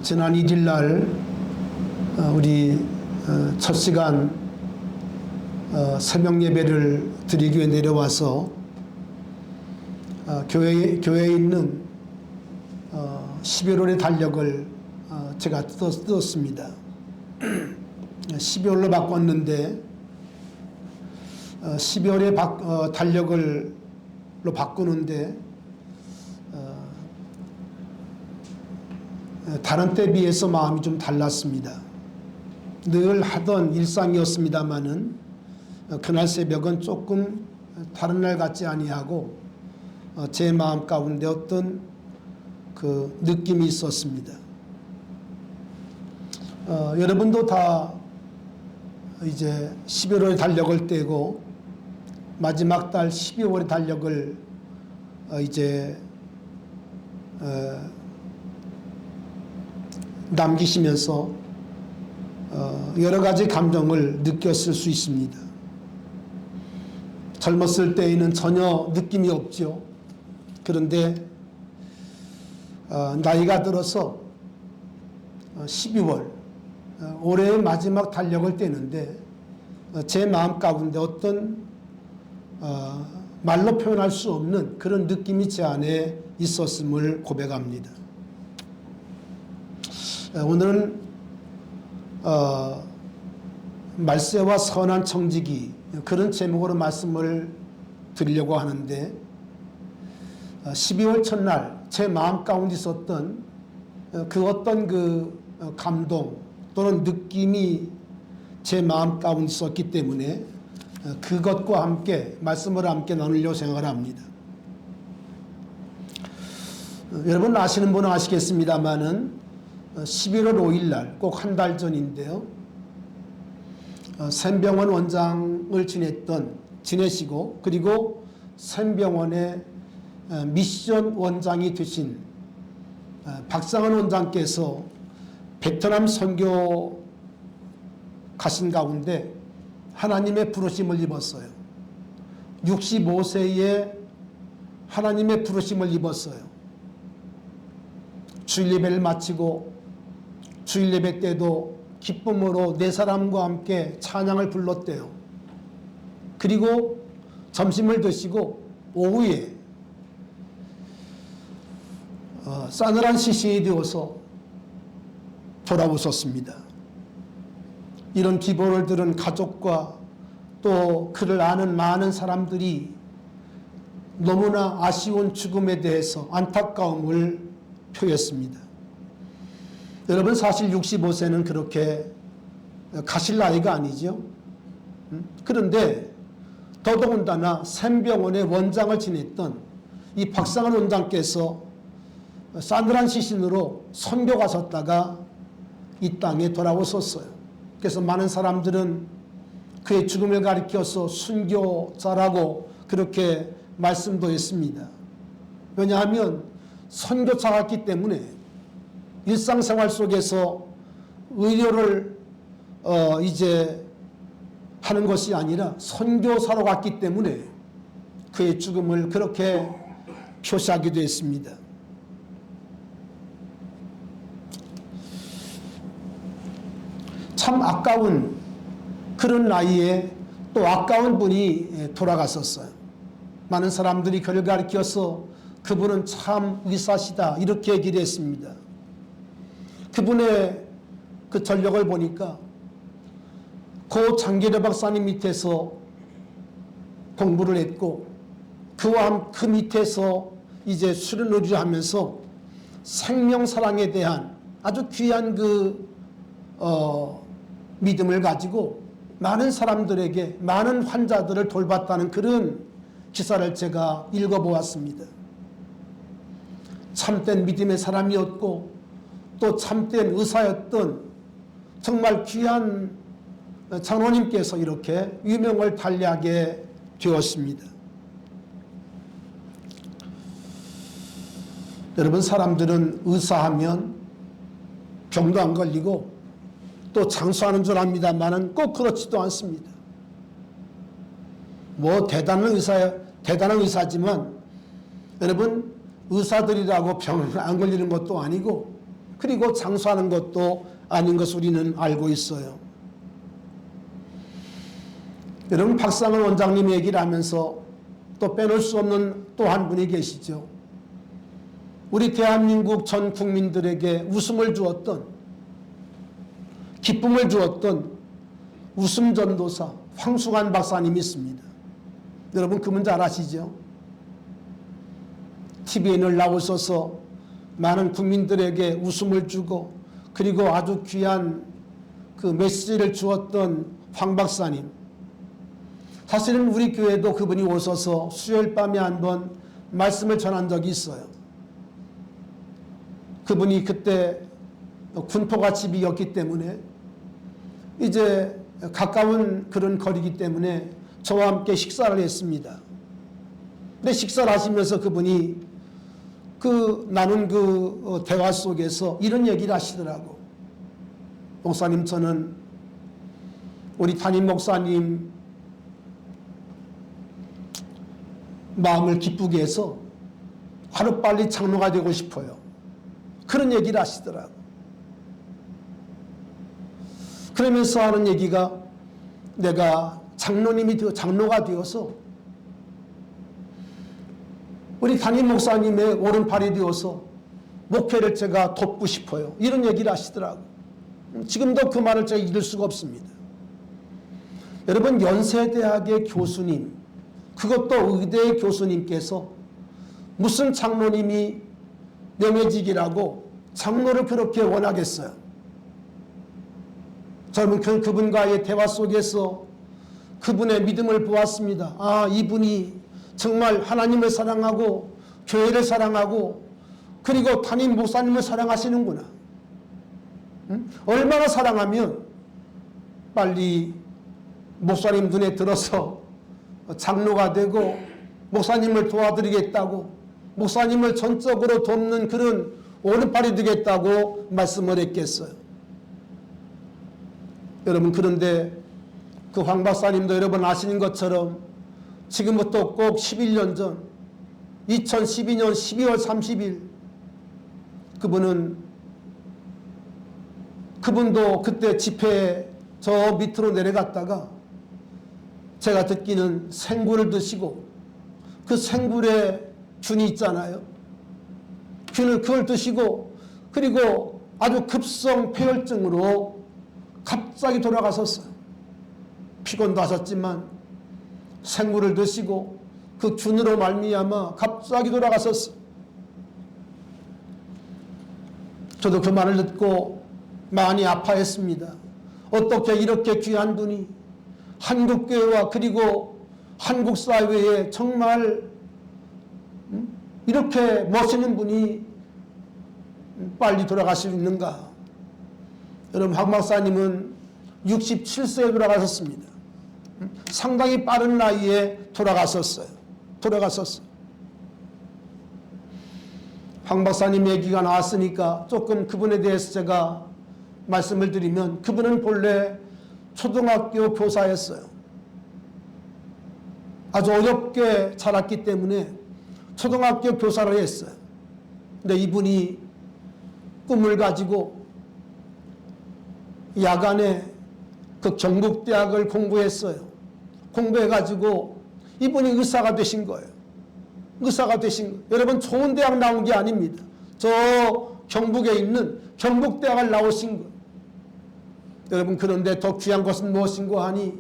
지난 1일 날 우리 첫 시간 새벽 예배를 드리기 위해 내려와서 교회에 있는 12월의 달력을 제가 뜯었습니다. 12월로 바꿨는데 12월의 달력으로 바꾸는데 다른 때에 비해서 마음이 좀 달랐습니다. 늘 하던 일상이었습니다마는 그날 새벽은 조금 다른 날 같지 아니하고 제 마음 가운데 어떤 그 느낌이 있었습니다. 여러분도 다 이제 11월의 달력을 떼고 마지막 달 12월의 달력을 이제 남기시면서 여러 가지 감정을 느꼈을 수 있습니다. 젊었을 때에는 전혀 느낌이 없죠. 그런데 나이가 들어서 12월 올해의 마지막 달력을 떼는데 제 마음 가운데 어떤 말로 표현할 수 없는 그런 느낌이 제 안에 있었음을 고백합니다. 오늘은 말세와 선한 청지기 그런 제목으로 말씀을 드리려고 하는데 12월 첫날 제 마음 가운데 있었던 그 어떤 그 감동 또는 느낌이 제 마음 가운데 있었기 때문에 그것과 함께 말씀을 함께 나누려고 생각을 합니다. 여러분 아시는 분은 아시겠습니다마는 11월 5일 날 꼭 한 달 전인데요. 샘병원 원장을 지내시고 그리고 샘병원의 미션 원장이 되신 박상은 원장께서 베트남 선교 가신 가운데 하나님의 부르심을 입었어요. 65세에 하나님의 부르심을 입었어요. 주일 예배를 마치고 주일 예배 때도 기쁨으로 네 사람과 함께 찬양을 불렀대요. 그리고 점심을 드시고 오후에 싸늘한 시신이 되어서 돌아오셨습니다. 이런 기보를 들은 가족과 또 그를 아는 많은 사람들이 너무나 아쉬운 죽음에 대해서 안타까움을 표했습니다. 여러분 사실 65세는 그렇게 가실 나이가 아니죠. 그런데 더더군다나 샘병원의 원장을 지냈던 이 박상은 원장께서 싸늘한 시신으로 선교 가셨다가 이 땅에 돌아오셨어요. 그래서 많은 사람들은 그의 죽음을 가리켜서 순교자라고 그렇게 말씀도 했습니다. 왜냐하면 선교사였기 때문에 일상생활 속에서 의료를 이제 하는 것이 아니라 선교사로 갔기 때문에 그의 죽음을 그렇게 표시하기도 했습니다. 참 아까운 그런 나이에 또 아까운 분이 돌아갔었어요. 많은 사람들이 그를 가리켜서 그분은 참 의사시다 이렇게 얘기를 했습니다. 그분의 그 전력을 보니까 고 장계려 박사님 밑에서 공부를 했고 그와 그 밑에서 이제 수련의를 하면서 생명사랑에 대한 아주 귀한 그 믿음을 가지고 많은 사람들에게 많은 환자들을 돌봤다는 그런 기사를 제가 읽어보았습니다. 참된 믿음의 사람이었고 또 참된 의사였던 정말 귀한 장로님께서 이렇게 유명을 달리하게 되었습니다. 여러분 사람들은 의사하면 병도 안 걸리고 또 장수하는 줄 압니다만은 꼭 그렇지도 않습니다. 뭐 대단한 의사지만 여러분 의사들이라고 병 안 걸리는 것도 아니고 그리고 장수하는 것도 아닌 것을 우리는 알고 있어요. 여러분, 박상은 원장님 얘기를 하면서 또 빼놓을 수 없는 또 한 분이 계시죠. 우리 대한민국 전 국민들에게 웃음을 주었던, 기쁨을 주었던 웃음 전도사 황수관 박사님이 있습니다. 여러분, 그분 잘 아시죠? TVN을 나오셔서 많은 국민들에게 웃음을 주고 그리고 아주 귀한 그 메시지를 주었던 황 박사님. 사실은 우리 교회도 그분이 오셔서 수요일 밤에 한번 말씀을 전한 적이 있어요. 그분이 그때 군포가 집이었기 때문에 이제 가까운 그런 거리기 때문에 저와 함께 식사를 했습니다. 근데 식사를 하시면서 그분이 나눈 대화 속에서 이런 얘기를 하시더라고. 목사님, 저는 우리 담임 목사님 마음을 기쁘게 해서 하루빨리 장로가 되고 싶어요. 그런 얘기를 하시더라고. 그러면서 하는 얘기가, 내가 장로가 되어서 우리 담임 목사님의 오른팔이 되어서 목회를 제가 돕고 싶어요. 이런 얘기를 하시더라고. 지금도 그 말을 제가 잊을 수가 없습니다. 여러분, 연세대학의 교수님, 그것도 의대의 교수님께서 무슨 장로님이 명예직이라고 장로를 그렇게 원하겠어요. 저는 그분과의 대화 속에서 그분의 믿음을 보았습니다. 아, 이분이 정말 하나님을 사랑하고 교회를 사랑하고 그리고 담임 목사님을 사랑하시는구나. 얼마나 사랑하면 빨리 목사님 눈에 들어서 장로가 되고 목사님을 도와드리겠다고, 목사님을 전적으로 돕는 그런 오른팔이 되겠다고 말씀을 했겠어요. 여러분, 그런데 그 황 박사님도 여러분 아시는 것처럼 지금부터 꼭 11년 전 2012년 12월 30일 그분도 그때 집회에 저 밑으로 내려갔다가 제가 듣기는 생굴을 드시고 그 생굴에 균이 있잖아요. 그걸 드시고 그리고 아주 급성 폐혈증으로 갑자기 돌아가셨어요. 피곤도 하셨지만 생굴을 드시고 그 균으로 말미암아 갑자기 돌아가셨어요. 저도 그 말을 듣고 많이 아파했습니다. 어떻게 이렇게 귀한 분이 한국교회와 그리고 한국 사회에 정말 이렇게 멋있는 분이 빨리 돌아가실 수 있는가. 여러분, 황 박사님은 67세에 돌아가셨습니다. 상당히 빠른 나이에 돌아갔었어요. 황 박사님 얘기가 나왔으니까 조금 그분에 대해서 제가 말씀을 드리면, 그분은 본래 초등학교 교사였어요. 아주 어렵게 자랐기 때문에 초등학교 교사를 했어요. 근데 이분이 꿈을 가지고 야간에 그 경북대학을 공부했어요. 공부해가지고 이분이 의사가 되신 거예요. 여러분, 좋은 대학 나온 게 아닙니다. 저 경북에 있는 경북대학을 나오신 거예요. 여러분, 그런데 더 귀한 것은 무엇인고 하니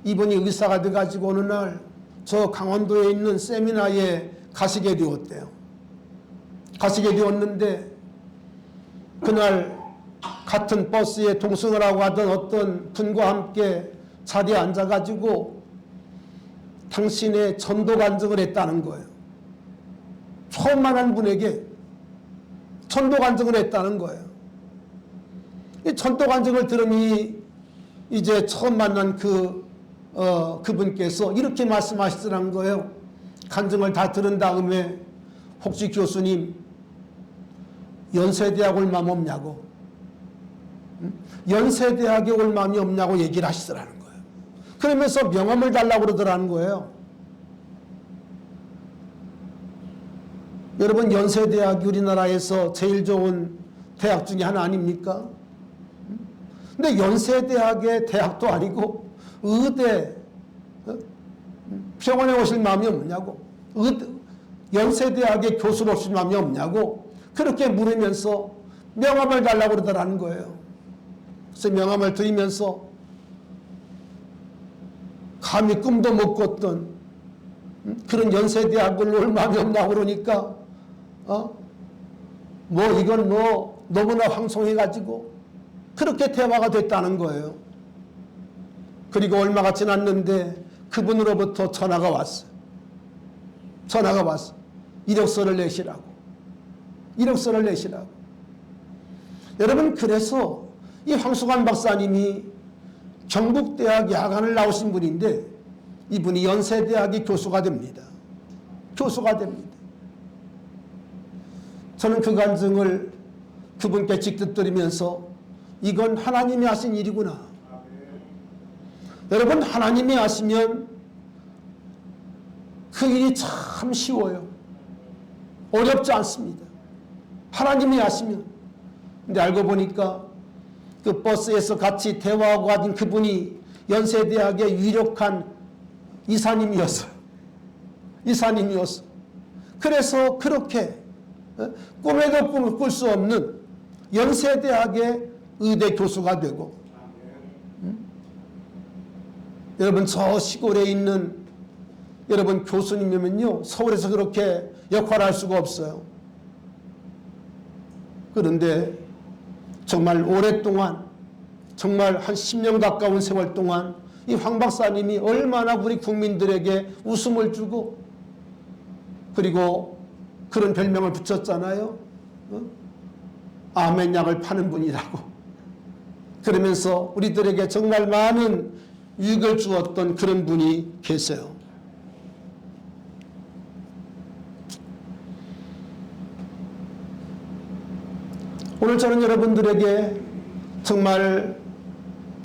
이분이 의사가 돼가지고 어느 날 저 강원도에 있는 세미나에 가시게 되었대요. 가시게 되었는데 그날 같은 버스에 동승을 하고 하던 어떤 분과 함께 자리에 앉아가지고 당신의 전도 간증을 했다는 거예요. 처음 만난 분에게 전도 간증을 했다는 거예요. 이 전도 간증을 들으니 이제 처음 만난 그분께서 이렇게 말씀하시더라는 거예요. 간증을 다 들은 다음에, 혹시 교수님 연세대학 올 마음 없냐고, 연세대학에 올 마음이 없냐고 얘기를 하시더라는 거예요. 그러면서 명함을 달라고 그러더라는 거예요. 여러분, 연세대학이 우리나라에서 제일 좋은 대학 중에 하나 아닙니까? 근데 연세대학의 대학도 아니고 의대 병원에 오실 마음이 없냐고, 연세대학의 교수로 오실 마음이 없냐고 그렇게 물으면서 명함을 달라고 그러더라는 거예요. 그래서 명함을 드리면서 감히 꿈도 못 꿨던 그런 연세대학을 올 마음이 없냐고 그러니까 뭐 이건 뭐 너무나 황송해가지고 그렇게 대화가 됐다는 거예요. 그리고 얼마가 지났는데 그분으로부터 전화가 왔어요. 전화가 왔어. 이력서를 내시라고. 이력서를 내시라고. 여러분, 그래서 이 황수관 박사님이 경북대학 야간을 나오신 분인데 이분이 연세대학의 교수가 됩니다. 교수가 됩니다. 저는 그 간증을 그분께 직접 드리면서 이건 하나님이 하신 일이구나. 여러분, 하나님이 하시면 그 일이 참 쉬워요. 어렵지 않습니다. 하나님이 하시면. 근데 알고 보니까 그 버스에서 같이 대화하고 가진 그분이 연세대학의 유력한 이사님이었어요. 이사님이었어요. 그래서 그렇게 꿈에도 꿈을 꿀 수 없는 연세대학의 의대 교수가 되고, 여러분, 저 시골에 있는 여러분 교수님이면요 서울에서 그렇게 역할을 할 수가 없어요. 그런데 정말 오랫동안, 정말 한 10년 가까운 세월 동안 이 황 박사님이 얼마나 우리 국민들에게 웃음을 주고, 그리고 그런 별명을 붙였잖아요. 아멘 약을 파는 분이라고. 그러면서 우리들에게 정말 많은 유익을 주었던 그런 분이 계세요. 오늘 저는 여러분들에게 정말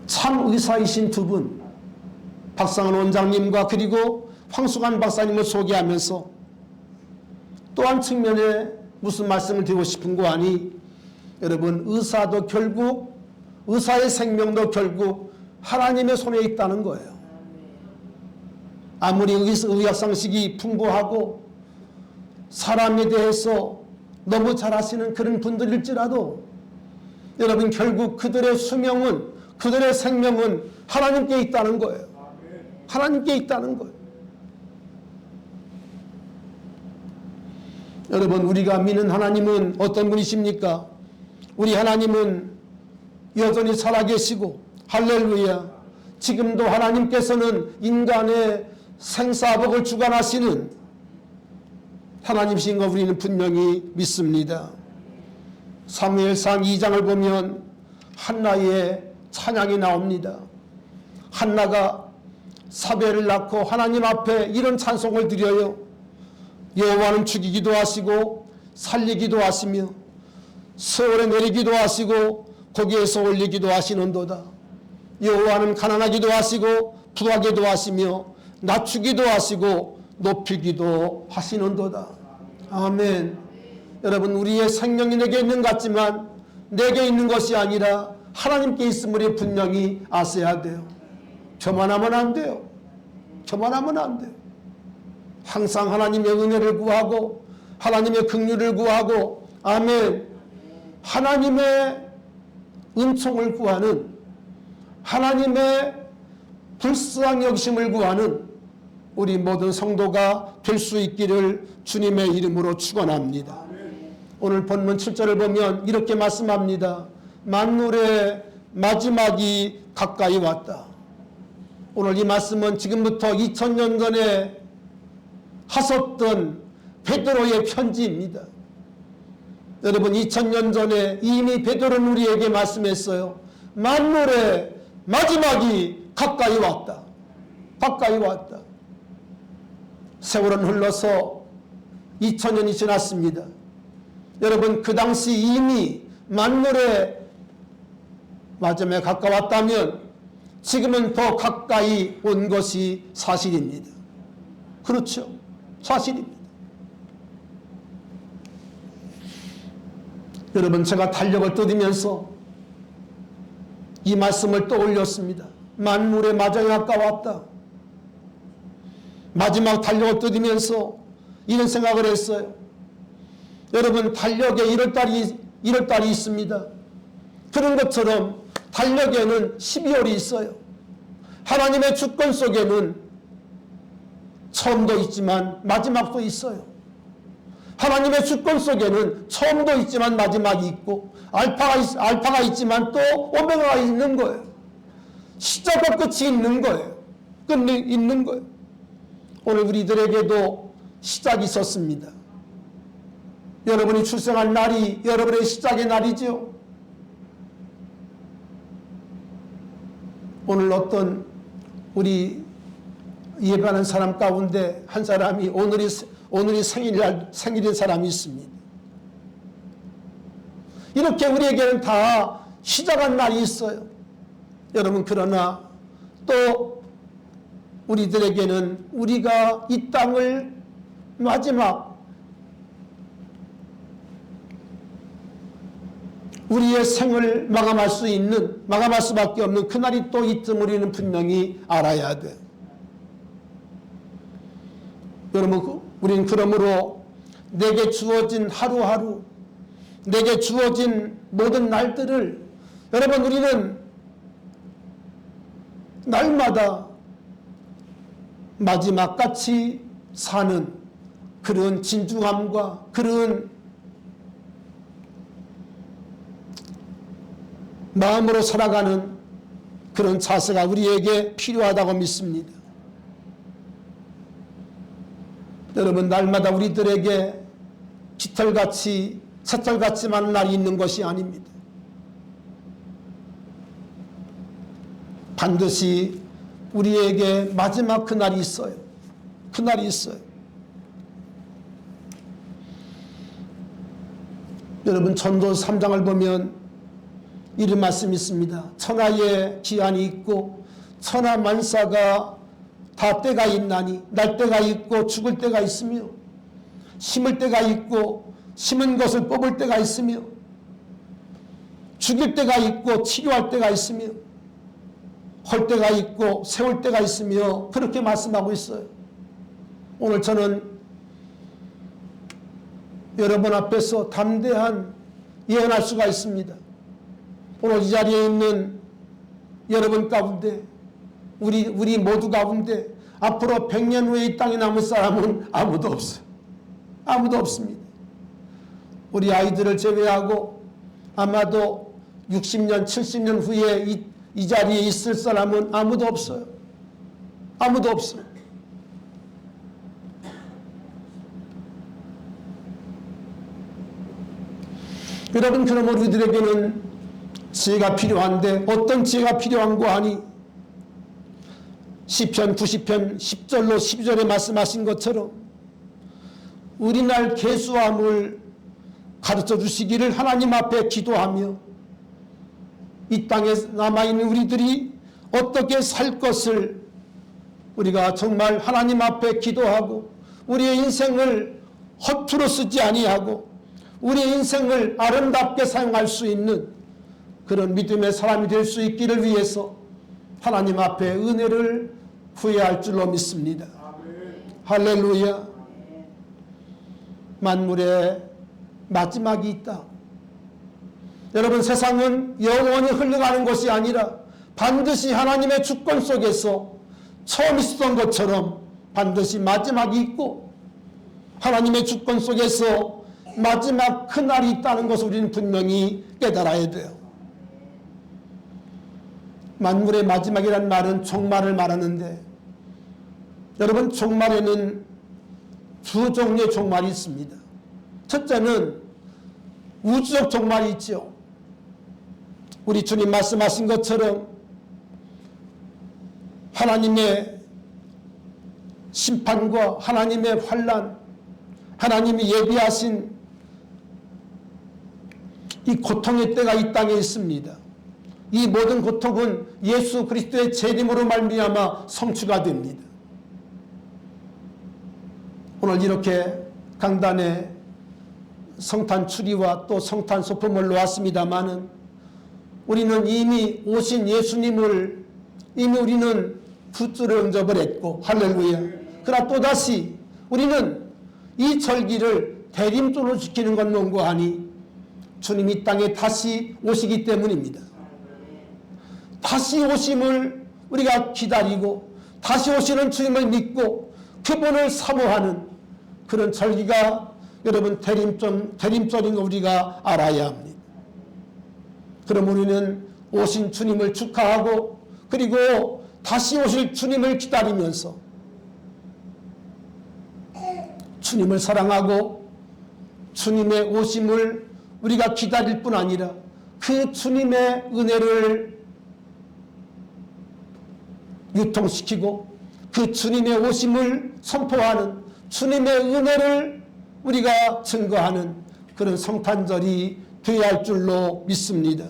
참 의사이신 두 분, 박상은 원장님과 그리고 황수관 박사님을 소개하면서 또 한 측면에 무슨 말씀을 드리고 싶은 거 아니, 여러분, 의사도 결국, 의사의 생명도 결국 하나님의 손에 있다는 거예요. 아무리 의학 상식이 풍부하고 사람에 대해서 너무 잘 아시는 그런 분들일지라도 여러분, 결국 그들의 수명은, 그들의 생명은 하나님께 있다는 거예요. 하나님께 있다는 거예요. 여러분, 우리가 믿는 하나님은 어떤 분이십니까? 우리 하나님은 여전히 살아계시고, 할렐루야, 지금도 하나님께서는 인간의 생사복을 주관하시는 하나님이신 거 우리는 분명히 믿습니다. 사무엘상 2장을 보면 한나의 찬양이 나옵니다. 한나가 사배를 낳고 하나님 앞에 이런 찬송을 드려요. 여호와는 죽이기도 하시고 살리기도 하시며 세월에 내리기도 하시고 거기에서 올리기도 하시는도다. 여호와는 가난하기도 하시고 부하게도 하시며 낮추기도 하시고 높이기도 하시는도다. 아멘. 여러분, 우리의 생명이 내게 있는 것 같지만 내게 있는 것이 아니라 하나님께 있음을 우리 분명히 아셔야 돼요. 교만하면 안 돼요. 교만하면 안 돼요. 항상 하나님의 은혜를 구하고 하나님의 긍휼을 구하고, 아멘, 하나님의 은총을 구하는, 하나님의 불쌍히 여기심을 구하는 우리 모든 성도가 될 수 있기를 주님의 이름으로 축원합니다. 오늘 본문 7절을 보면 이렇게 말씀합니다. 만물의 마지막이 가까이 왔다. 오늘 이 말씀은 지금부터 2000년 전에 하셨던 베드로의 편지입니다. 여러분, 2000년 전에 이미 베드로는 우리에게 말씀했어요. 만물의 마지막이 가까이 왔다. 가까이 왔다. 세월은 흘러서 2000년이 지났습니다. 여러분, 그 당시 이미 만물의 마지막에 가까웠다면 지금은 더 가까이 온 것이 사실입니다. 그렇죠. 사실입니다. 여러분, 제가 달력을 뜯으면서 이 말씀을 떠올렸습니다. 만물의 마정이 가까웠다. 마지막 달력을 뜯으면서 이런 생각을 했어요. 여러분, 달력에 1월달이 있습니다. 그런 것처럼 달력에는 12월이 있어요. 하나님의 주권 속에는 처음도 있지만 마지막도 있어요. 하나님의 주권 속에는 처음도 있지만 마지막이 있고 알파가 있지만 또 오메가가 있는 거예요. 시작과 끝이 있는 거예요. 끝이 있는 거예요. 오늘 우리들에게도 시작이 있었습니다. 여러분이 출생한 날이 여러분의 시작의 날이죠. 오늘 어떤 우리 예배하는 사람 가운데 한 사람이 오늘이 생일인 사람이 있습니다. 이렇게 우리에게는 다 시작한 날이 있어요. 여러분, 그러나 또 우리들에게는 우리가 이 땅을 마지막 우리의 생을 마감할 수밖에 없는 그날이 또 있음을 우리는 분명히 알아야 돼요. 여러분, 우리는 그러므로 내게 주어진 하루하루, 내게 주어진 모든 날들을 여러분, 우리는 날마다 마지막같이 사는 그런 진중함과 그런 마음으로 살아가는 그런 자세가 우리에게 필요하다고 믿습니다. 여러분, 날마다 우리들에게 깃털같이 새털같이만 날이 있는 것이 아닙니다. 반드시 우리에게 마지막 그날이 있어요. 그날이 있어요. 여러분, 전도서 3장을 보면 이런 말씀이 있습니다. 천하의 기한이 있고 천하 만사가 다 때가 있나니 날 때가 있고 죽을 때가 있으며 심을 때가 있고 심은 것을 뽑을 때가 있으며 죽일 때가 있고 치료할 때가 있으며 헐 때가 있고 세울 때가 있으며 그렇게 말씀하고 있어요. 오늘 저는 여러분 앞에서 담대한 예언할 수가 있습니다. 오늘 이 자리에 있는 여러분 가운데 우리 모두 가운데 앞으로 100년 후에 이 땅에 남을 사람은 아무도 없어요. 아무도 없습니다. 우리 아이들을 제외하고 아마도 60년, 70년 후에 이 자리에 있을 사람은 아무도 없어요. 아무도 없어요. 여러분, 그러면 우리들에게는 지혜가 필요한데 어떤 지혜가 필요한고 하니 시편 90편 10절로 12절에 말씀하신 것처럼 우리날 계수함을 가르쳐 주시기를 하나님 앞에 기도하며 이 땅에 남아있는 우리들이 어떻게 살 것을 우리가 정말 하나님 앞에 기도하고 우리의 인생을 허투루 쓰지 아니하고 우리의 인생을 아름답게 사용할 수 있는 그런 믿음의 사람이 될 수 있기를 위해서 하나님 앞에 은혜를 구해야 할 줄로 믿습니다. 할렐루야. 만물의 마지막이 있다. 여러분, 세상은 영원히 흘러가는 것이 아니라 반드시 하나님의 주권 속에서 처음 있었던 것처럼 반드시 마지막이 있고 하나님의 주권 속에서 마지막 그날이 있다는 것을 우리는 분명히 깨달아야 돼요. 만물의 마지막이라는 말은 종말을 말하는데 여러분, 종말에는 두 종류의 종말이 있습니다. 첫째는 우주적 종말이 있죠. 우리 주님 말씀하신 것처럼 하나님의 심판과 하나님의 환난, 하나님이 예비하신 이 고통의 때가 이 땅에 있습니다. 이 모든 고통은 예수 그리스도의 재림으로 말미암아 성취가 됩니다. 오늘 이렇게 강단에 성탄 추리와 또 성탄 소품을 놓았습니다마는 우리는 이미 오신 예수님을 이미 우리는 굿즈를 응접을 했고, 할렐루야. 그러나 또다시 우리는 이 절기를 대림절로 지키는 건 뭔가 하니 주님이 이 땅에 다시 오시기 때문입니다. 다시 오심을 우리가 기다리고 다시 오시는 주님을 믿고 그분을 사모하는 그런 절기가 여러분 대림절인 거 우리가 알아야 합니다. 그럼 우리는 오신 주님을 축하하고 그리고 다시 오실 주님을 기다리면서 주님을 사랑하고 주님의 오심을 우리가 기다릴 뿐 아니라 그 주님의 은혜를 유통시키고 그 주님의 오심을 선포하는 주님의 은혜를 우리가 증거하는 그런 성탄절이 되어야 할 줄로 믿습니다.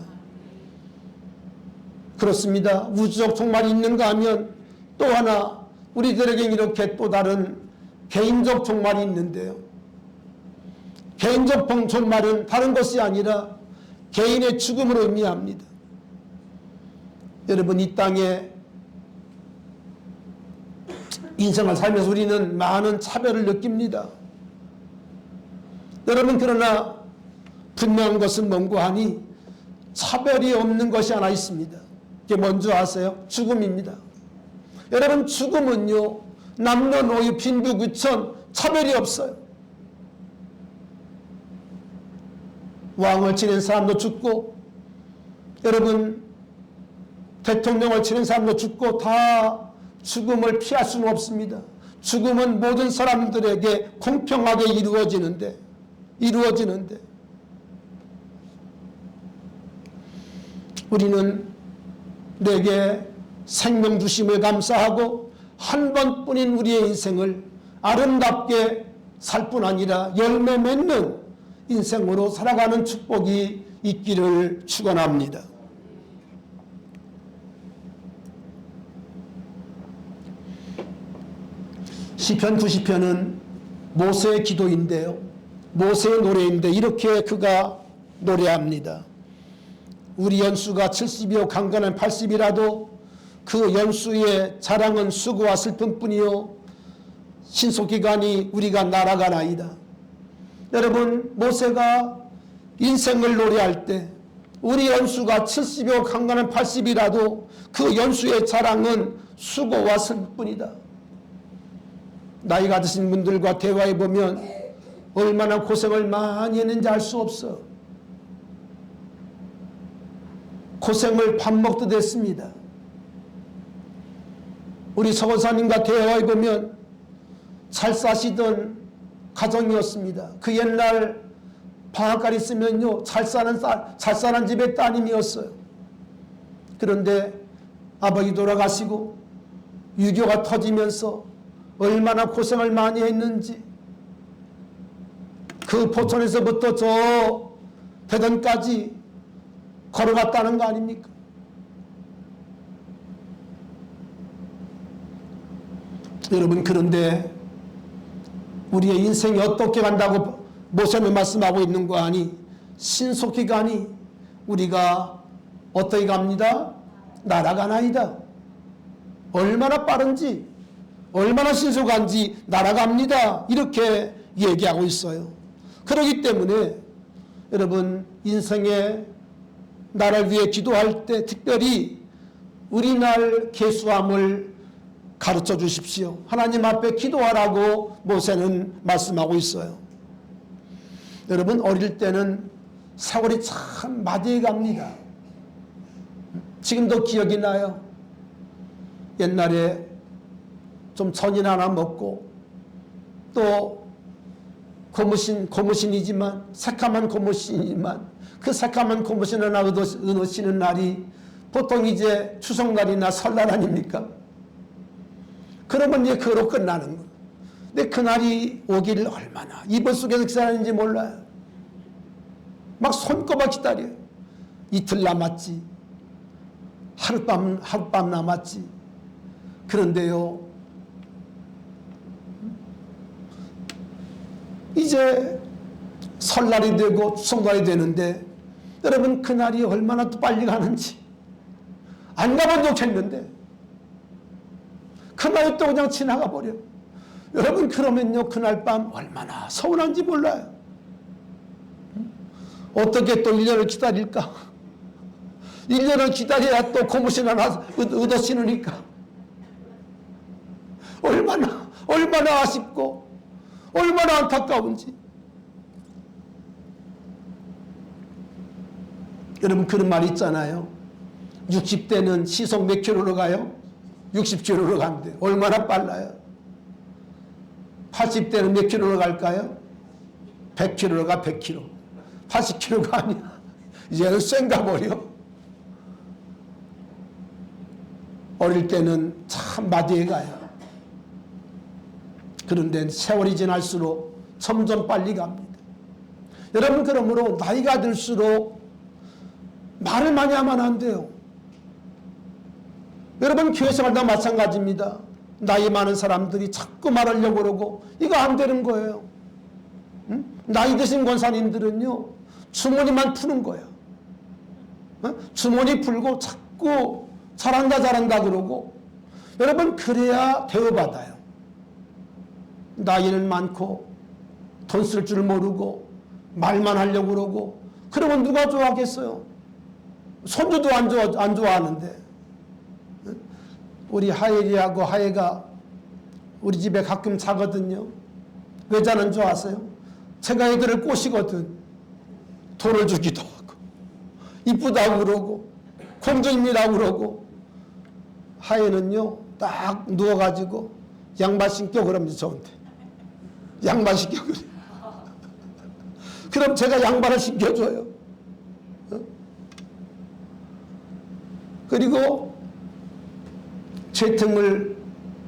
그렇습니다. 우주적 종말이 있는가 하면 또 하나 우리들에게 이렇게 또 다른 개인적 종말이 있는데요. 개인적 종말은 다른 것이 아니라 개인의 죽음을 의미합니다. 여러분, 이 땅에 인생을 살면서 우리는 많은 차별을 느낍니다. 여러분, 그러나 분명한 것은 뭔가 하니 차별이 없는 것이 하나 있습니다. 그게 뭔지 아세요? 죽음입니다. 여러분, 죽음은요, 남녀노소 빈부귀천 차별이 없어요. 왕을 지낸 사람도 죽고, 여러분, 대통령을 지낸 사람도 죽고, 다 죽음을 피할 수는 없습니다. 죽음은 모든 사람들에게 공평하게 이루어지는데 우리는 내게 생명 주심을 감사하고 한 번뿐인 우리의 인생을 아름답게 살 뿐 아니라 열매 맺는 인생으로 살아가는 축복이 있기를 축원합니다. 시편 90편은 모세의 기도인데요. 모세의 노래인데 이렇게 그가 노래합니다. 우리 연수가 70이요 강건한 80이라도 그 연수의 자랑은 수고와 슬픔뿐이요 신속기간이 우리가 날아가나이다. 여러분, 모세가 인생을 노래할 때 우리 연수가 70이요 강건한 80이라도 그 연수의 자랑은 수고와 슬픔뿐이다. 나이가 드신 분들과 대화해 보면 얼마나 고생을 많이 했는지 알 수 없어. 고생을 밥 먹듯 했습니다. 우리 서원사님과 대화해 보면 잘 사시던 가정이었습니다. 그 옛날 방앗간 있으면요, 잘 사는 집의 따님이었어요. 그런데 아버지 돌아가시고 유교가 터지면서 얼마나 고생을 많이 했는지, 그 포천에서부터 저 대전까지 걸어갔다는 거 아닙니까? 여러분, 그런데 우리의 인생이 어떻게 간다고 모세는 말씀하고 있는 거 아니? 신속히 가니 우리가 어떻게 갑니다? 날아가나이다. 얼마나 빠른지, 얼마나 신속한지 날아갑니다. 이렇게 얘기하고 있어요. 그렇기 때문에 여러분, 인생에 나를 위해 기도할 때 특별히 우리날 계수함을 가르쳐 주십시오. 하나님 앞에 기도하라고 모세는 말씀하고 있어요. 여러분, 어릴 때는 세월이 참 마디에 갑니다. 지금도 기억이 나요. 옛날에 좀 전이나 하나 먹고 또 고무신이지만 새카만 고무신이지만 그 새카만 고무신 하나 얻으시는 날이 보통 이제 추석날이나 설날 아닙니까? 그러면 이제 그로 끝나는 거예요. 근데 그날이 오기를 얼마나 이불 속에서 기다리는지 몰라요. 막 손꼽아 기다려요. 이틀 남았지, 하룻밤 남았지. 그런데요, 이제 설날이 되고 추석날이 되는데 여러분 그날이 얼마나 또 빨리 가는지 안 가면 좋겠는데 그날이 또 그냥 지나가 버려. 여러분 그러면요 그날 밤 얼마나 서운한지 몰라요. 어떻게 또 1년을 기다릴까? 1년을 기다려야 또 고무신 하나 얻어 신으니까 얼마나 아쉽고 얼마나 안타까운지. 여러분 그런 말 있잖아요. 60대는 시속 몇 킬로로 가요? 60킬로로 간대. 얼마나 빨라요? 80대는 몇 킬로로 갈까요? 100킬로로 가. 100킬로. 80킬로가 아니야. 이제는 쌩가 버려. 어릴 때는 참 마디에 가요. 그런데 세월이 지날수록 점점 빨리 갑니다. 여러분 그러므로 나이가 들수록 말을 많이 하면 안 돼요. 여러분 교회 생활도 마찬가지입니다. 나이 많은 사람들이 자꾸 말하려고 그러고 이거 안 되는 거예요. 응? 나이 드신 권사님들은요 주머니만 푸는 거야. 주머니 풀고 자꾸 잘한다 그러고 여러분 그래야 대우받아요. 나이는 많고 돈 쓸 줄 모르고 말만 하려고 그러고 그러면 누가 좋아하겠어요? 손주도 안 좋아하는데. 우리 하엘이하고 하혜가 우리 집에 가끔 자거든요. 왜 자는 줄 아세요? 제가 애들을 꼬시거든. 돈을 주기도 하고 이쁘다고 그러고 공주입니다 그러고. 하혜는요 딱 누워가지고 양말 신겨 그러면서 저한테 양말 신겨 그래. 그럼 제가 양말을 신겨줘요. 그리고 재통을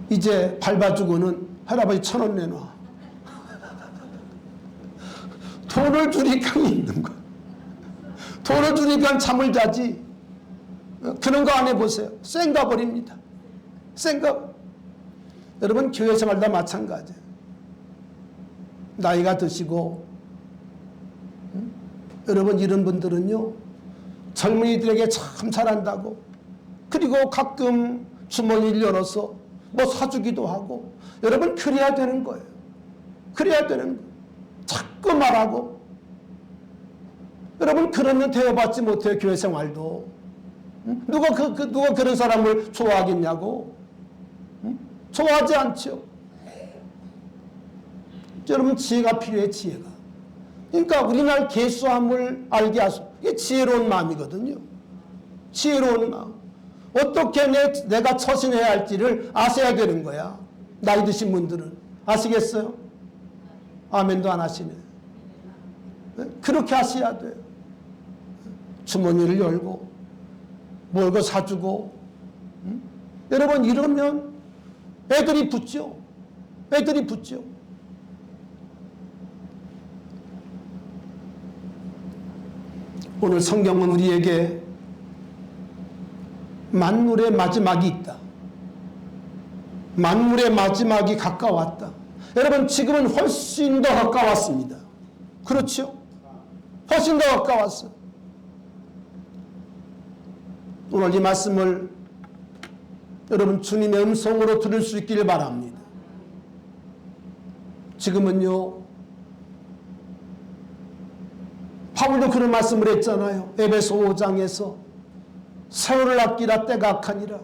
이제 밟아주고는 할아버지 1,000원 내놔. 돈을 주니까 있는 거야. 돈을 주니까 잠을 자지. 그런 거 안 해보세요. 쌩가 버립니다. 쌩가. 여러분 교회 생활도 마찬가지예요. 나이가 드시고 여러분 이런 분들은요 젊은이들에게 참 잘한다고 그리고 가끔 주머니를 열어서 뭐 사주기도 하고 여러분 그래야 되는 거예요. 그래야 되는 거예요. 자꾸 말하고 여러분 그러면 대우받지 못해요. 교회 생활도. 누가 그런 사람을 좋아하겠냐고. 좋아하지 않죠. 여러분 지혜가 필요해. 지혜가. 그러니까 우리날 계수함을 알게 하소. 이게 지혜로운 마음이거든요. 지혜로운 마음. 어떻게 내가 처신해야 할지를 아셔야 되는 거야. 나이 드신 분들은. 아시겠어요? 아멘도 안 하시네. 그렇게 하셔야 돼요. 주머니를 열고 뭘 거 사주고. 여러분 이러면 애들이 붙죠. 애들이 붙죠. 오늘 성경은 우리에게 만물의 마지막이 있다. 만물의 마지막이 가까웠다. 여러분 지금은 훨씬 더 가까웠습니다. 그렇죠? 훨씬 더 가까웠어. 오늘 이 말씀을 여러분 주님의 음성으로 들을 수 있기를 바랍니다. 지금은요 바울도 그런 말씀을 했잖아요. 에베소 5장에서 세월을 아끼라 때가 악하니라.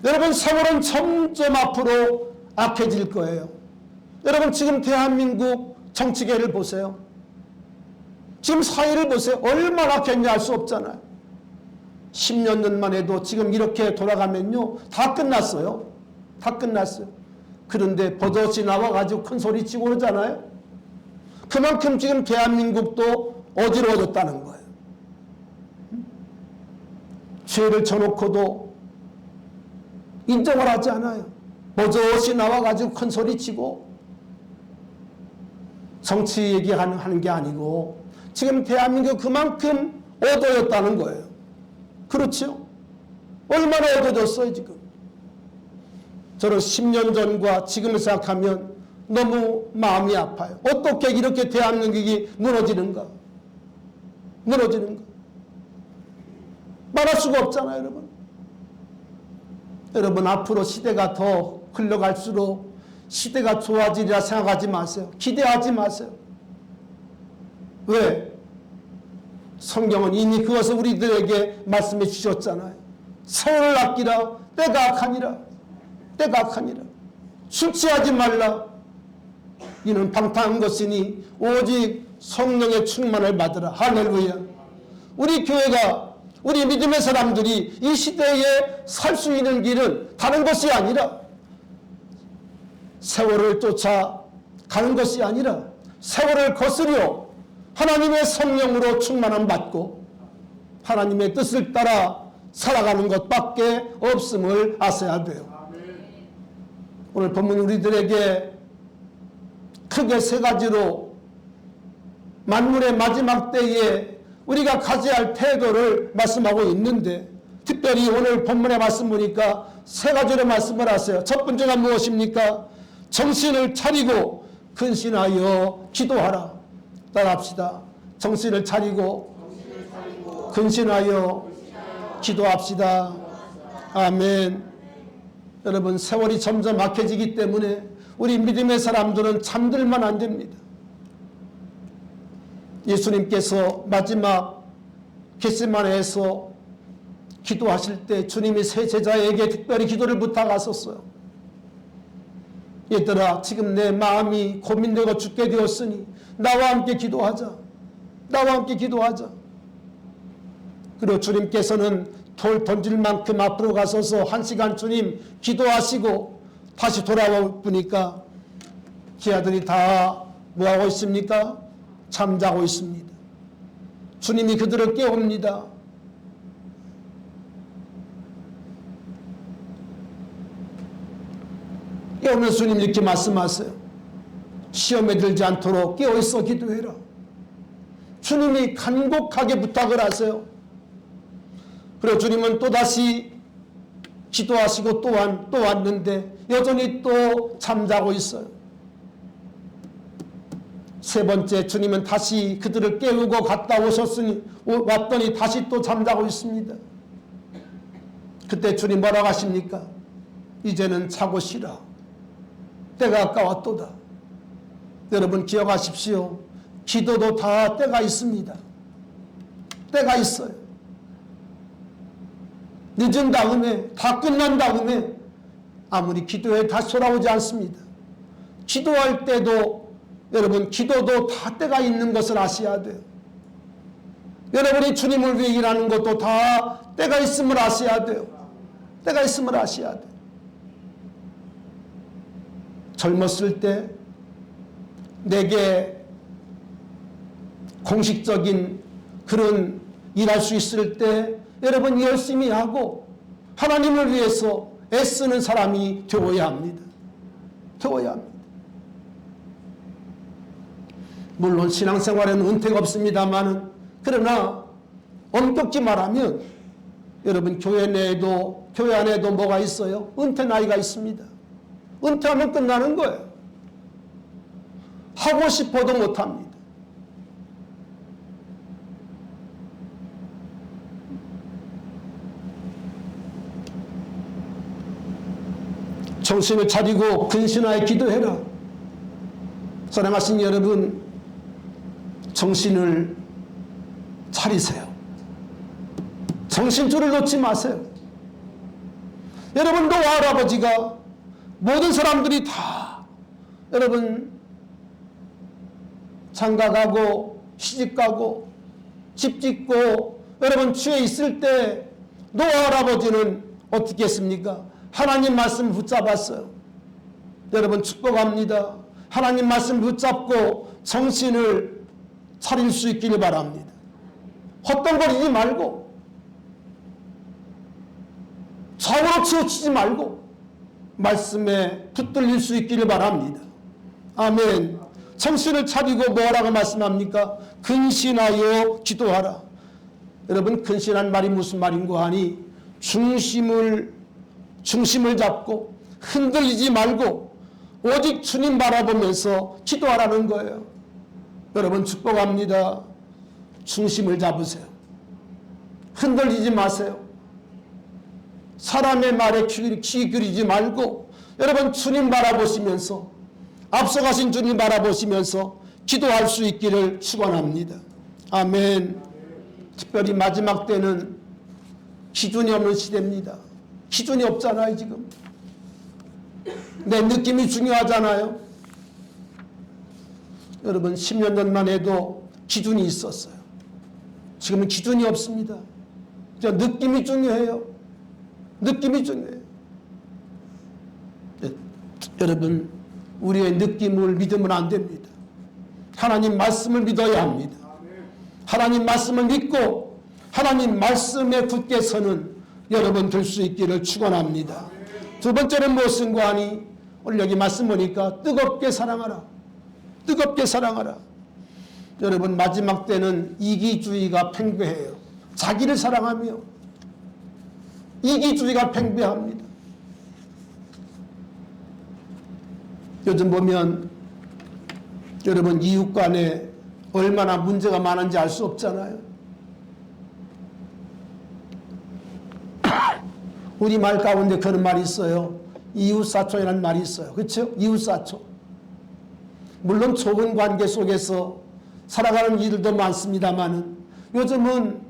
여러분 세월은 점점 앞으로 악해질 거예요. 여러분 지금 대한민국 정치계를 보세요. 지금 사회를 보세요. 얼마나 악했냐 알 수 없잖아요. 10년 전만 해도 지금 이렇게 돌아가면요 다 끝났어요. 다 끝났어요. 그런데 버젓이 나와가지고 큰 소리 치고 그러잖아요. 그만큼 지금 대한민국도 어지러워졌다는 거예요. 죄를 져놓고도 인정을 하지 않아요. 버젓이 나와가지고 큰 소리 치고 정치 얘기하는 게 아니고 지금 대한민국 그만큼 어두워졌다는 거예요. 그렇죠? 얼마나 어두워졌어요 지금. 저는 10년 전과 지금을 생각하면 너무 마음이 아파요. 어떻게 이렇게 대한민국이 무너지는가? 무너지는가? 말할 수가 없잖아요, 여러분. 여러분, 앞으로 시대가 더 흘러갈수록 시대가 좋아지리라 생각하지 마세요. 기대하지 마세요. 왜? 성경은 이미 그것을 우리들에게 말씀해 주셨잖아요. 세월을 아끼라. 때가 악하니라. 때가 악하니라. 술 취하지 말라. 이는 방탕한 것이니 오직 성령의 충만을 받으라. 할렐루야. 우리 교회가, 우리 믿음의 사람들이 이 시대에 살 수 있는 길은 다른 것이 아니라 세월을 쫓아 가는 것이 아니라 세월을 거스려 하나님의 성령으로 충만함 받고 하나님의 뜻을 따라 살아가는 것밖에 없음을 아셔야 돼요. 오늘 본문 우리들에게 크게 세 가지로 만물의 마지막 때에 우리가 가져야 할 태도를 말씀하고 있는데, 특별히 오늘 본문의 말씀 보니까 세 가지로 말씀을 하세요. 첫 번째가 무엇입니까? 정신을 차리고 근신하여 기도하라. 따라합시다. 정신을 차리고 근신하여 기도합시다. 아멘. 여러분, 세월이 점점 악해지기 때문에 우리 믿음의 사람들은 잠들면 안 됩니다. 예수님께서 마지막 겟세마네에서 기도하실 때 주님이 세 제자에게 특별히 기도를 부탁하셨어요. 얘들아, 지금 내 마음이 고민되고 죽게 되었으니 나와 함께 기도하자. 나와 함께 기도하자. 그리고 주님께서는 돌 던질 만큼 앞으로 가서서 1시간 주님 기도하시고 다시 돌아와 보니까 기아들이 다 뭐하고 있습니까? 잠자고 있습니다. 주님이 그들을 깨웁니다. 깨우면서 주님 이렇게 말씀하세요. 시험에 들지 않도록 깨어있어 기도해라. 주님이 간곡하게 부탁을 하세요. 그리고 주님은 또다시 기도하시고 또한 또 왔는데 여전히 또 잠자고 있어요. 세 번째, 주님은 다시 그들을 깨우고 갔다 오셨으니 왔더니 다시 또 잠자고 있습니다. 그때 주님 뭐라고 하십니까? 이제는 자고 쉬라. 때가 가까웠도다. 여러분 기억하십시오. 기도도 다 때가 있습니다. 때가 있어요. 늦은 다음에, 다 끝난 다음에 아무리 기도해 다시 돌아오지 않습니다. 기도할 때도, 여러분 기도도 다 때가 있는 것을 아셔야 돼요. 여러분이 주님을 위해 일하는 것도 다 때가 있음을 아셔야 돼요. 때가 있음을 아셔야 돼요. 젊었을 때 내게 공식적인 그런 일할 수 있을 때 여러분 열심히 하고 하나님을 위해서 애쓰는 사람이 되어야 합니다. 되어야 합니다. 물론 신앙생활에는 은퇴가 없습니다만, 그러나 엄격히 말하면 여러분 교회 내에도, 교회 안에도 뭐가 있어요? 은퇴 나이가 있습니다. 은퇴하면 끝나는 거예요. 하고 싶어도 못합니다. 정신을 차리고 근신하여 기도해라. 사랑하신 여러분, 정신을 차리세요. 정신줄을 놓지 마세요. 여러분, 노아 할아버지가 모든 사람들이 다 여러분 장가가고 시집가고 집 짓고 여러분 취해 있을 때 노아 할아버지는 어떻게 했습니까? 하나님 말씀 붙잡았어요. 여러분 축복합니다. 하나님 말씀 붙잡고 정신을 차릴 수 있기를 바랍니다. 헛동거리지 말고 좌우로 치우치지 말고 말씀에 붙들릴 수 있기를 바랍니다. 아멘. 정신을 차리고 뭐라고 말씀합니까? 근신하여 기도하라. 여러분 근신한 말이 무슨 말인고 하니 중심을 잡고 흔들리지 말고 오직 주님 바라보면서 기도하라는 거예요. 여러분 축복합니다. 중심을 잡으세요. 흔들리지 마세요. 사람의 말에 귀 기울이지 말고 여러분 주님 바라보시면서 앞서가신 주님 바라보시면서 기도할 수 있기를 축원합니다. 아멘. 특별히 마지막 때는 기준이 없는 시대입니다. 기준이 없잖아요. 지금 내 느낌이 중요하잖아요. 여러분 10년 전만 해도 기준이 있었어요. 지금은 기준이 없습니다. 느낌이 중요해요. 느낌이 중요해요. 여러분 우리의 느낌을 믿으면 안 됩니다. 하나님 말씀을 믿어야 합니다. 하나님 말씀을 믿고 하나님 말씀에 굳게 서는 여러분 될 수 있기를 축원합니다. 두 번째는 무엇인가 하니 오늘 여기 말씀 보니까 뜨겁게 사랑하라. 뜨겁게 사랑하라. 여러분 마지막 때는 이기주의가 팽배해요. 자기를 사랑하며 이기주의가 팽배합니다. 요즘 보면 여러분 이웃 간에 얼마나 문제가 많은지 알 수 없잖아요. 우리 말 가운데 그런 말이 있어요. 이웃사촌이라는 말이 있어요. 그렇죠? 이웃사촌. 물론 좋은 관계 속에서 살아가는 일들도 많습니다만 요즘은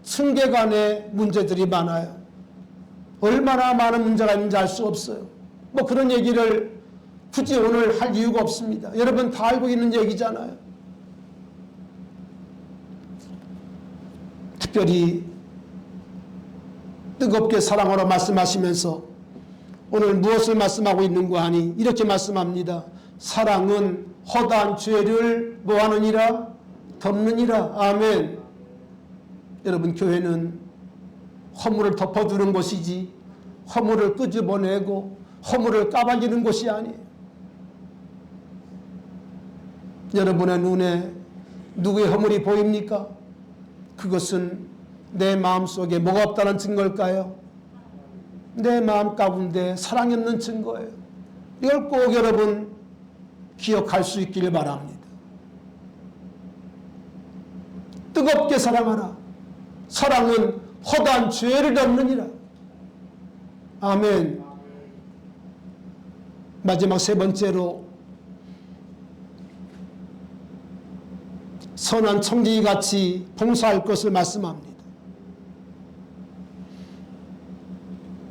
층계 간의 문제들이 많아요. 얼마나 많은 문제가 있는지 알 수 없어요. 뭐 그런 얘기를 굳이 오늘 할 이유가 없습니다. 여러분 다 알고 있는 얘기잖아요. 특별히 뜨겁게 사랑하라 말씀하시면서 오늘 무엇을 말씀하고 있는가 하니 이렇게 말씀합니다. 사랑은 허다한 죄를 뭐하느니라? 덮느니라. 아멘. 여러분 교회는 허물을 덮어두는 곳이지 허물을 끄집어내고 허물을 까발리는 곳이 아니에요. 여러분의 눈에 누구의 허물이 보입니까? 그것은 내 마음속에 뭐가 없다는 증거일까요? 내 마음 가운데 사랑이 없는 증거예요. 이걸 꼭 여러분 기억할 수 있기를 바랍니다. 뜨겁게 사랑하라. 사랑은 허다한 죄를 덮느니라. 아멘. 마지막 세 번째로 선한 청지기같이 봉사할 것을 말씀합니다.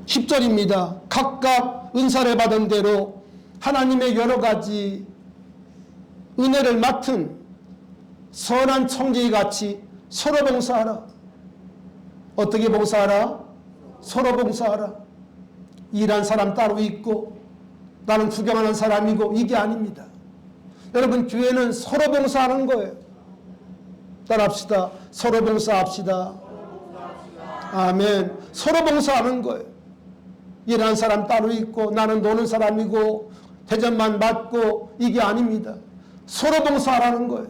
10절입니다. 각각 은사를 받은 대로 하나님의 여러 가지 은혜를 맡은 선한 청지기같이 서로 봉사하라. 어떻게 봉사하라? 서로 봉사하라. 일한 사람 따로 있고 나는 구경하는 사람이고 이게 아닙니다. 여러분 교회는 서로 봉사하는 거예요. 따라합시다. 서로 봉사합시다. 아멘. 서로 봉사하는 거예요. 일하는 사람 따로 있고 나는 노는 사람이고 대접만 받고 이게 아닙니다. 서로 봉사하라는 거예요.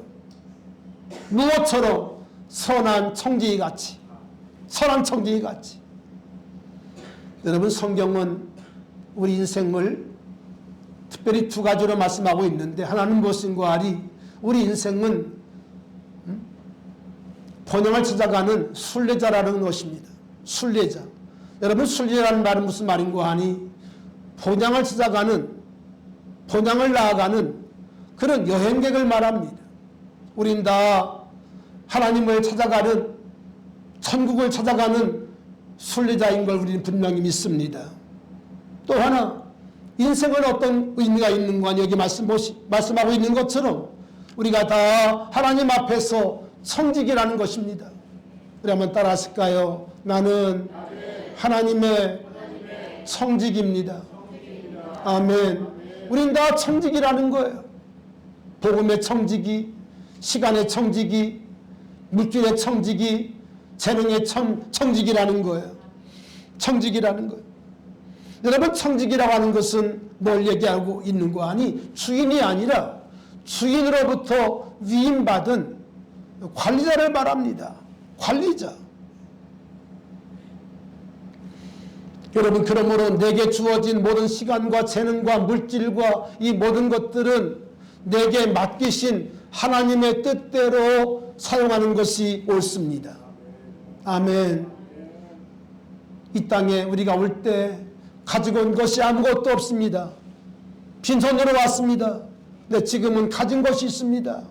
무엇처럼? 선한 청지기같이. 선한 청지기같이. 여러분 성경은 우리 인생을 특별히 두 가지로 말씀하고 있는데 하나는 무엇인가 하리 우리 인생은 번영을 찾아가는 순례자라는 것입니다. 순례자. 여러분 순례라는 말은 무슨 말인가 하니 본향을 찾아가는 본향을 나아가는 그런 여행객을 말합니다. 우린 다 하나님을 찾아가는 천국을 찾아가는 순례자인 걸 우리는 분명히 믿습니다. 또 하나 인생은 어떤 의미가 있는가 여기 말씀하고 있는 것처럼 우리가 다 하나님 앞에서 청지기라는 것입니다. 우리 한번 따라 하실까요? 나는 하나님의 청지기입니다. 아멘. 우린 다 청지기라는 거예요. 복음의 청지기, 시간의 청지기, 물질의 청지기, 재능의 청지기라는 거예요. 청지기라는 거예요. 여러분 청지기라고 하는 것은 뭘 얘기하고 있는 거 아니? 주인이 아니라 주인으로부터 위임받은 관리자를 말합니다. 관리자. 여러분, 그러므로 내게 주어진 모든 시간과 재능과 물질과 이 모든 것들은 내게 맡기신 하나님의 뜻대로 사용하는 것이 옳습니다. 아멘. 이 땅에 우리가 올 때 가지고 온 것이 아무것도 없습니다. 빈손으로 왔습니다. 근데 지금은 가진 것이 있습니다.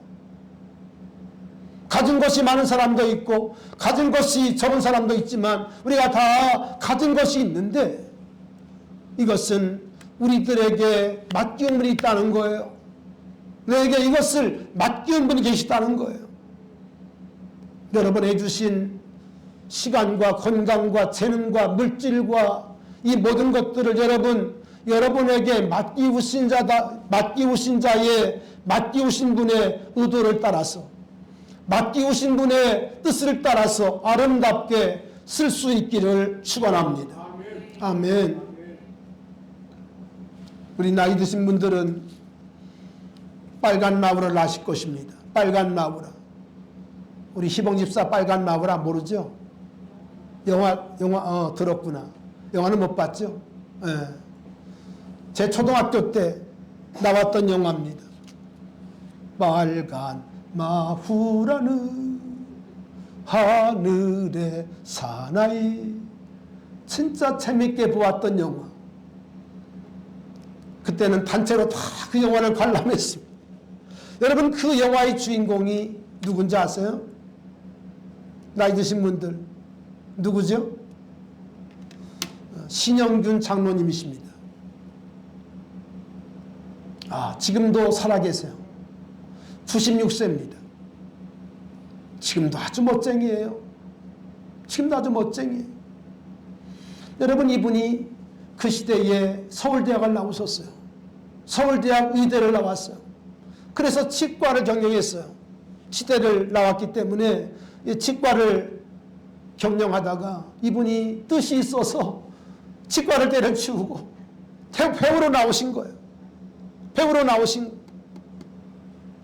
가진 것이 많은 사람도 있고 가진 것이 적은 사람도 있지만 우리가 다 가진 것이 있는데 이것은 우리들에게 맡기운 분이 있다는 거예요. 너에게 이것을 맡기운 분이 계시다는 거예요. 여러분에게 주신 시간과 건강과 재능과 물질과 이 모든 것들을 여러분에게 맡기우신 자의 맡기우신 분의 의도를 따라서 맡기우신 분의 뜻을 따라서 아름답게 쓸 수 있기를 축원합니다. 아멘. 우리 나이 드신 분들은 빨간 마우라를 아실 것입니다. 빨간 마우라. 우리 희봉 집사 빨간 마우라 모르죠? 영화 들었구나. 영화는 못 봤죠? 예. 제 초등학교 때 나왔던 영화입니다. 빨간 마후라는 하늘의 사나이. 진짜 재밌게 보았던 영화. 그때는 단체로 다 그 영화를 관람했습니다. 여러분, 그 영화의 주인공이 누군지 아세요? 나이 드신 분들 누구죠? 신영균 장로님이십니다. 지금도 살아계세요. 96세입니다. 지금도 아주 멋쟁이에요. 지금도 아주 멋쟁이에요. 여러분, 이분이 그 시대에 서울대학을 나오셨어요. 서울대학 의대를 나왔어요. 그래서 치과를 경영했어요. 치대를 나왔기 때문에 치과를 경영하다가 이분이 뜻이 있어서 치과를 때려치우고 배우로 나오신 거예요. 배우로 나오신 거예요.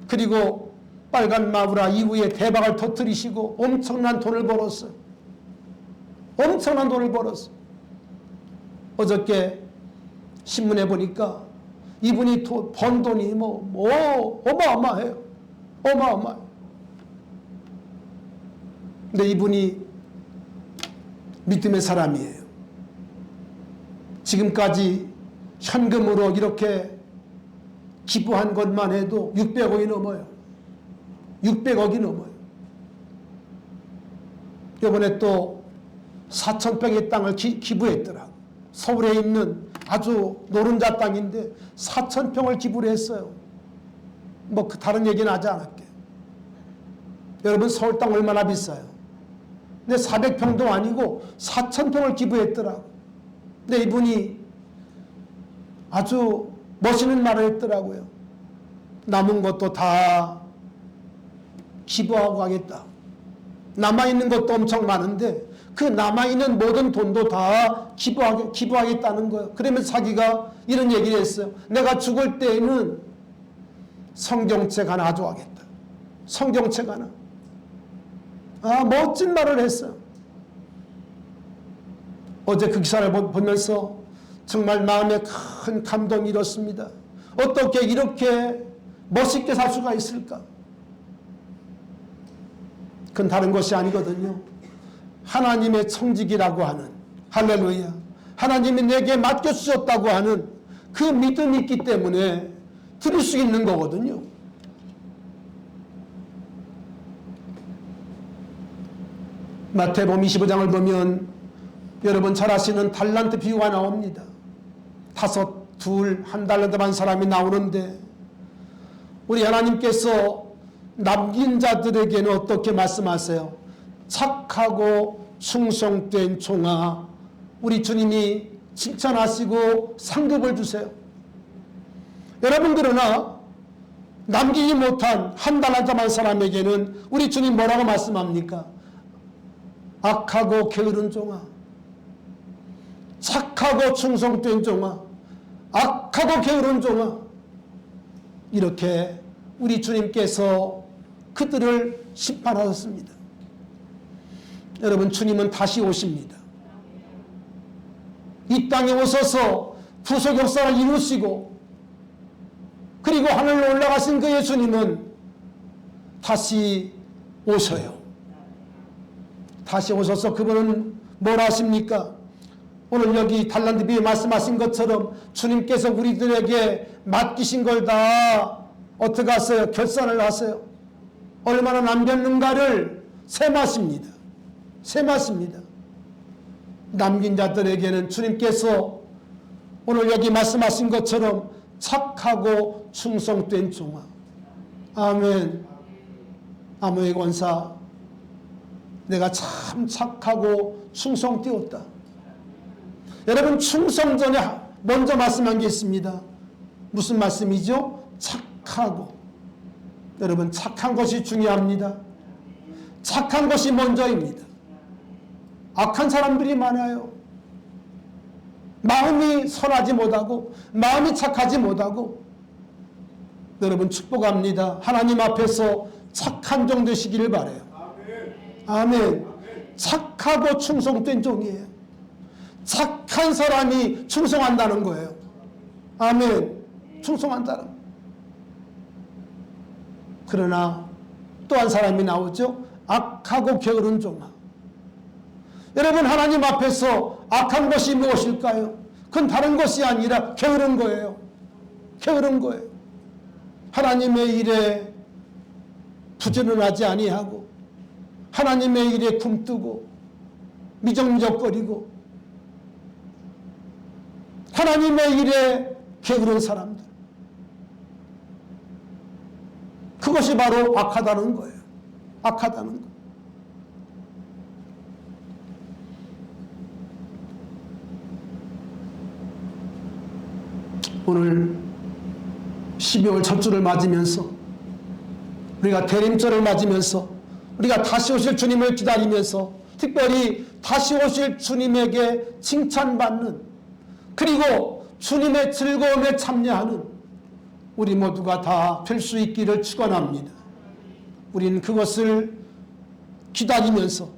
그리고 빨간 마우라 이후에 대박을 터뜨리시고 엄청난 돈을 벌었어요. 엄청난 돈을 벌었어요. 어저께 신문에 보니까 이분이 번 돈이 어마어마해요. 어마어마해요. 근데 이분이 믿음의 사람이에요. 지금까지 현금으로 이렇게 기부한 것만 해도 600억이 넘어요. 600억이 넘어요. 이번에 또 4,000평의 땅을 기부했더라고. 서울에 있는 아주 노른자 땅인데 4,000평을 기부를 했어요. 다른 얘기는 하지 않을게요. 여러분, 서울 땅 얼마나 비싸요? 근데 400평도 아니고 4,000평을 기부했더라고. 근데 이분이 아주 멋있는 말을 했더라고요. 남은 것도 다 기부하고 가겠다. 남아있는 것도 엄청 많은데 그 남아있는 모든 돈도 다 기부하겠다는 거예요. 그러면서 자기가 이런 얘기를 했어요. 내가 죽을 때에는 성경책 하나 가져가겠다. 성경책 하나. 멋진 말을 했어요. 어제 그 기사를 보면서 정말 마음에 큰 감동이 일었습니다. 어떻게 이렇게 멋있게 살 수가 있을까? 그건 다른 것이 아니거든요. 하나님의 청직이라고 하는, 할렐루야, 하나님이 내게 맡겨주셨다고 하는 그 믿음이 있기 때문에 드릴 수 있는 거거든요. 마태복음 25장을 보면 여러분 잘 아시는 달란트 비유가 나옵니다. 5, 2, 1 달란트만 사람이 나오는데 우리 하나님께서 남긴 자들에게는 어떻게 말씀하세요? 착하고 충성된 종아, 우리 주님이 칭찬하시고 상급을 주세요. 여러분, 그러나 남기지 못한 1 달란트만 사람에게는 우리 주님 뭐라고 말씀합니까? 악하고 게으른 종아, 착하고 충성된 종아, 악하고 게으른 종아, 이렇게 우리 주님께서 그들을 심판하셨습니다. 여러분, 주님은 다시 오십니다. 이 땅에 오셔서 구속 역사를 이루시고 그리고 하늘로 올라가신 그 예수님은 다시 오셔요. 다시 오셔서 그분은 뭘 하십니까? 오늘 여기 달란트 비유에 말씀하신 것처럼 주님께서 우리들에게 맡기신 걸 다 어떻게 하세요? 결산을 하세요. 얼마나 남겼는가를 세마십니다. 세마십니다. 남긴 자들에게는 주님께서 오늘 여기 말씀하신 것처럼 착하고 충성된 종아. 아멘. 아모의 권사, 내가 참 착하고 충성되었다. 여러분, 충성 전에 먼저 말씀한 게 있습니다. 무슨 말씀이죠? 착하고. 여러분, 착한 것이 중요합니다. 착한 것이 먼저입니다. 악한 사람들이 많아요. 마음이 선하지 못하고 마음이 착하지 못하고. 여러분, 축복합니다. 하나님 앞에서 착한 종 되시기를 바라요. 아멘. 착하고 충성된 종이에요. 착한 사람이 충성한다는 거예요. 아멘. 충성한다는. 그러나 또 한 사람이 나오죠. 악하고 게으른 종아. 여러분, 하나님 앞에서 악한 것이 무엇일까요? 그건 다른 것이 아니라 게으른 거예요. 게으른 거예요. 하나님의 일에 부지런하지 아니하고 하나님의 일에 굼뜨고 미적미적거리고 하나님의 일에 게으른 사람들, 그것이 바로 악하다는 거예요. 악하다는 거. 오늘 12월 첫 주를 맞으면서 우리가 대림절을 맞으면서 우리가 다시 오실 주님을 기다리면서 특별히 다시 오실 주님에게 칭찬받는 그리고 주님의 즐거움에 참여하는 우리 모두가 다 될 수 있기를 축원합니다. 우리는 그것을 기다리면서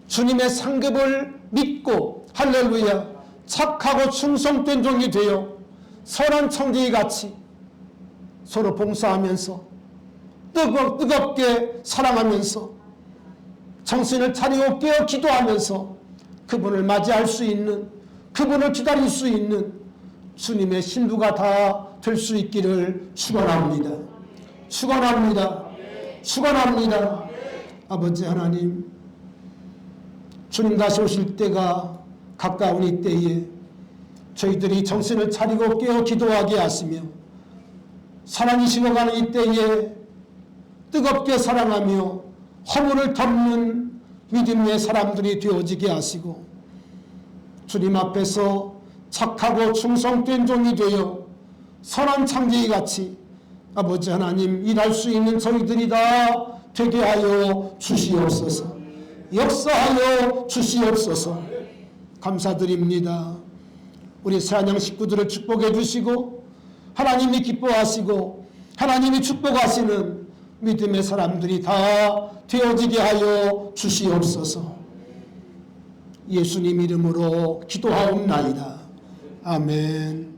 주님의 상급을 믿고 할렐루야 착하고 충성된 종이 되어 선한 청지기 같이 서로 봉사하면서 뜨겁게 사랑하면서 정신을 차리고 깨어 기도하면서 그분을 맞이할 수 있는, 그분을 기다릴 수 있는 주님의 신부가 다 될 수 있기를 축원합니다. 축원합니다. 축원합니다. 아버지 하나님, 주님 다시 오실 때가 가까운 이때에 저희들이 정신을 차리고 깨어 기도하게 하시며 사랑이 식어가는 이때에 뜨겁게 사랑하며 허물을 덮는 믿음의 사람들이 되어지게 하시고 주님 앞에서 착하고 충성된 종이 되어 선한 창조기 같이 아버지 하나님 일할 수 있는 저희들이 다 되게 하여 주시옵소서. 역사하여 주시옵소서. 감사드립니다. 우리 새한양 식구들을 축복해 주시고 하나님이 기뻐하시고 하나님이 축복하시는 믿음의 사람들이 다 되어지게 하여 주시옵소서. 예수님 이름으로 기도하옵나이다. 아멘.